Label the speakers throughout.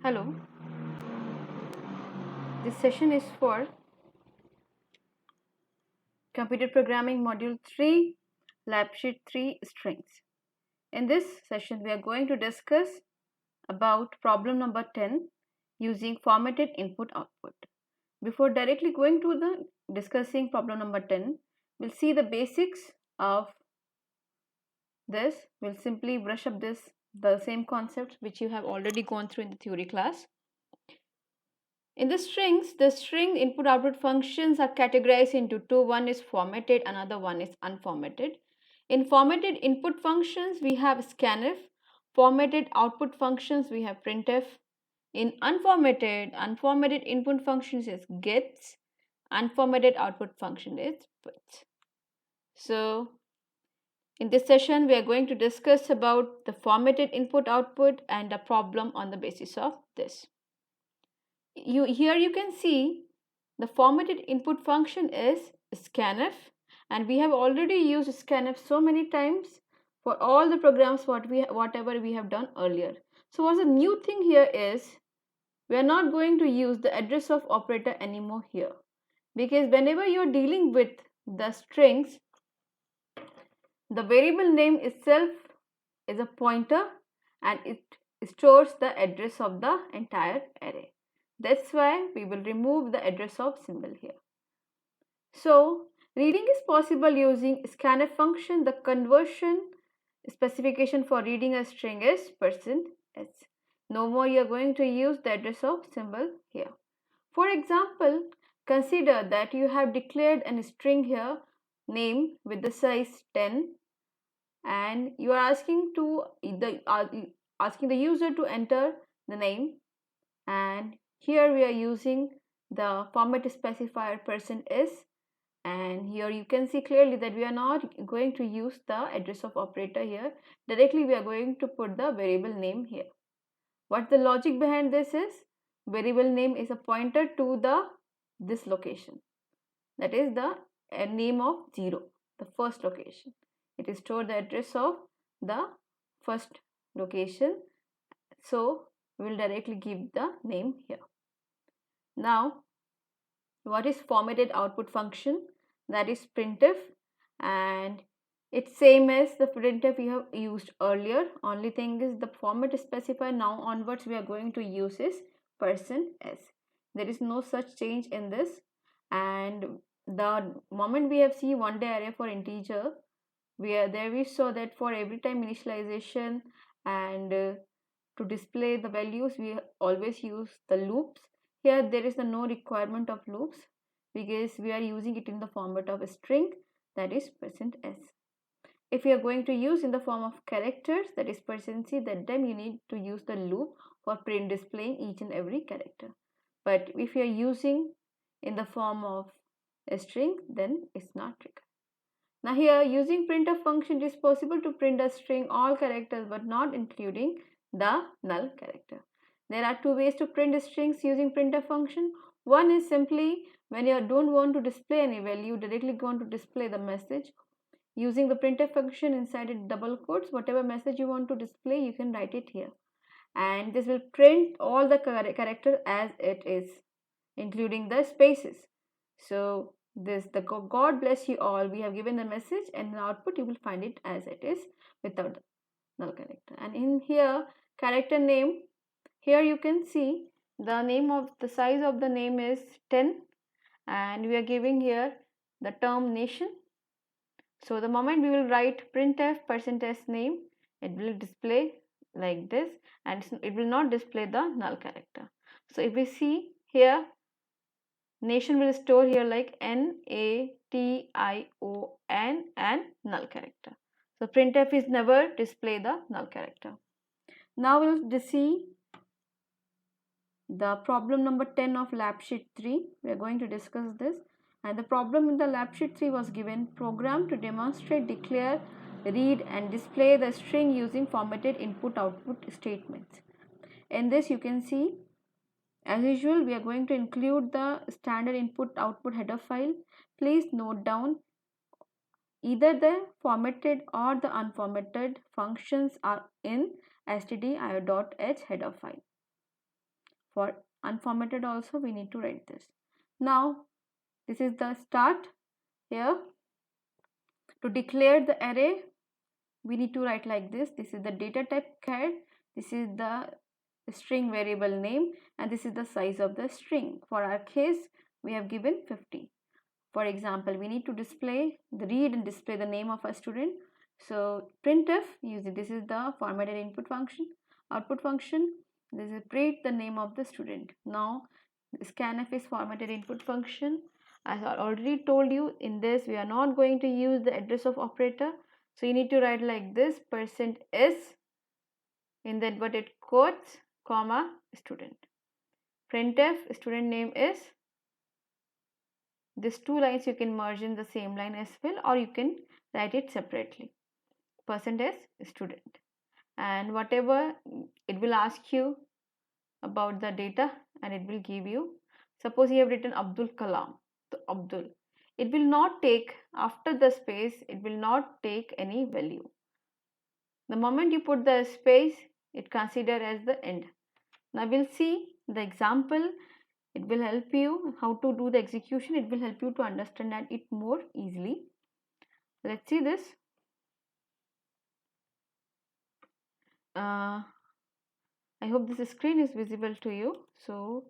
Speaker 1: Hello, this session is for Computer Programming Module 3, Lab Sheet 3 Strings. In this session, we are going to discuss about problem number 10 using formatted input output. Before directly going to the discussing problem number 10, we'll see the basics of this. We'll simply brush up the same concepts which you have already gone through in the theory class. In the strings, the string input output functions are categorized into two. One is formatted, another one is unformatted. In formatted input functions, we have scanf. Formatted output functions, we have printf. In unformatted input functions is gets. Unformatted output function is puts. So, in this session, we are going to discuss about the formatted input output and a problem on the basis of this. Here you can see the formatted input function is scanf, and we have already used scanf so many times for all the programs whatever we have done earlier. So what's the new thing here is we are not going to use the address of operator anymore here, because whenever you are dealing with the strings, the variable name itself is a pointer and it stores the address of the entire array. That's why we will remove the address of symbol here. So reading is possible using scanf function. The conversion specification for reading a string is %s. No more you are going to use the address of symbol here. For example, consider that you have declared a string here name with the size 10 and you are asking the user to enter the name, and here we are using the format specifier %s, and here you can see clearly that we are not going to use the address of operator here. Directly we are going to put the variable name here. What the logic behind this is, variable name is a pointer to this location, that is the name of 0, the first location. It is stored the address of the first location, so we will directly give the name here. Now what is formatted output function? That is printf, and it's same as the printf we have used earlier. Only thing is the format specifier now onwards we are going to use is %s. There is no such change in this, and the moment we have seen one day array for integer, we saw that for every time initialization and to display the values we always use the loops. Here there is no requirement of loops because we are using it in the format of a string, that is %s. If you are going to use in the form of characters, that is %c, that time you need to use the loop for print displaying each and every character. But if you are using in the form of a string, then it's not required. Now here using printf function, it is possible to print a string all characters but not including the null character. There are two ways to print strings using printf function. One is simply when you don't want to display any value, directly going to display the message. Using the printf function inside it double quotes, whatever message you want to display, you can write it here. And this will print all the character as it is, including the spaces. So the God bless you all, we have given the message, and the output you will find it as it is without the null character. And in here character name, here you can see the name of the size of the name is 10, and we are giving here the term nation. So the moment we will write printf %s name, it will display like this, and it will not display the null character. So if we see here, nation will store here like NATION and null character. So printf is never display the null character. Now we'll see the problem number 10 of lab sheet 3. We are going to discuss this, and the problem in the lab sheet 3 was given program to demonstrate, declare, read and display the string using formatted input output statements. In this you can see, as usual, we are going to include the standard input output header file. Please note down either the formatted or the unformatted functions are in stdio.h header file. For unformatted also we need to write this. Now this is the start. Here to declare the array we need to write like this. This is the data type char, this is the string variable name, and this is the size of the string. For our case we have given 50. For example, we need to read and display the name of a student. So printf, using this is the formatted input function. Output function, this is print the name of the student. Now scanf is formatted input function. As I already told you, in this we are not going to use the address of operator. So you need to write like this, %s in the inverted quotes, comma, student. Printf, student name is, these two lines you can merge in the same line as well, or you can write it separately. %s student, and whatever it will ask you about the data, and it will give you, suppose you have written Abdul Kalam, so Abdul, it will not take, after the space it will not take any value. The moment you put the space, it consider as the end. Now we'll see the example. It will help you how to do the execution. It will help you to understand it more easily. Let's see this. I hope this screen is visible to you. So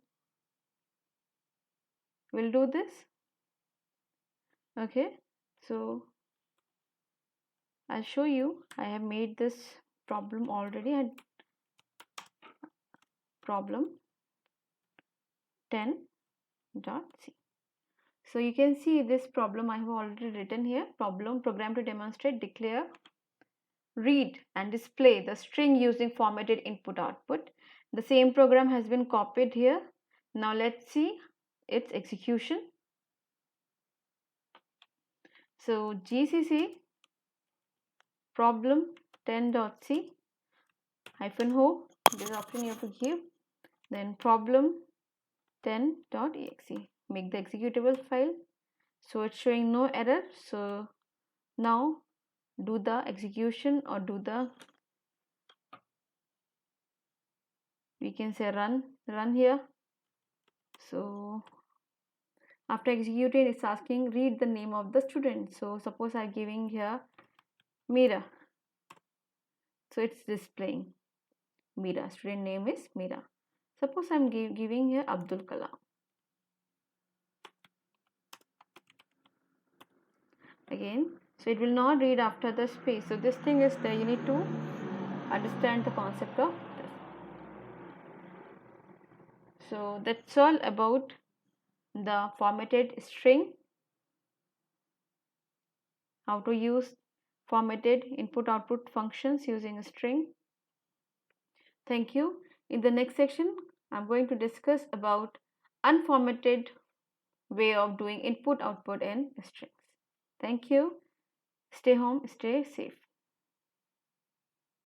Speaker 1: we'll do this. Okay, so I'll show you. I have made this problem already, and problem 10.c. So you can see this problem I have already written here. Program to demonstrate, declare, read and display the string using formatted input output. The same program has been copied here. Now let's see its execution. So gcc problem 10.c -o, this option you have to give, then problem 10.exe, make the executable file. So it's showing no error. So now do the execution, or do the, we can say run here. So after executing, it's asking read the name of the student. So suppose I'm giving here Meera, so it's displaying Meera, student name is Meera. Suppose I'm giving here Abdul Kalam. Again, so it will not read after the space. So this thing is there, you need to understand the concept of this. So that's all about the formatted string, how to use formatted input output functions using a string. Thank you. In the next section, I'm going to discuss about unformatted way of doing input output in strings. Thank you. Stay home, stay safe.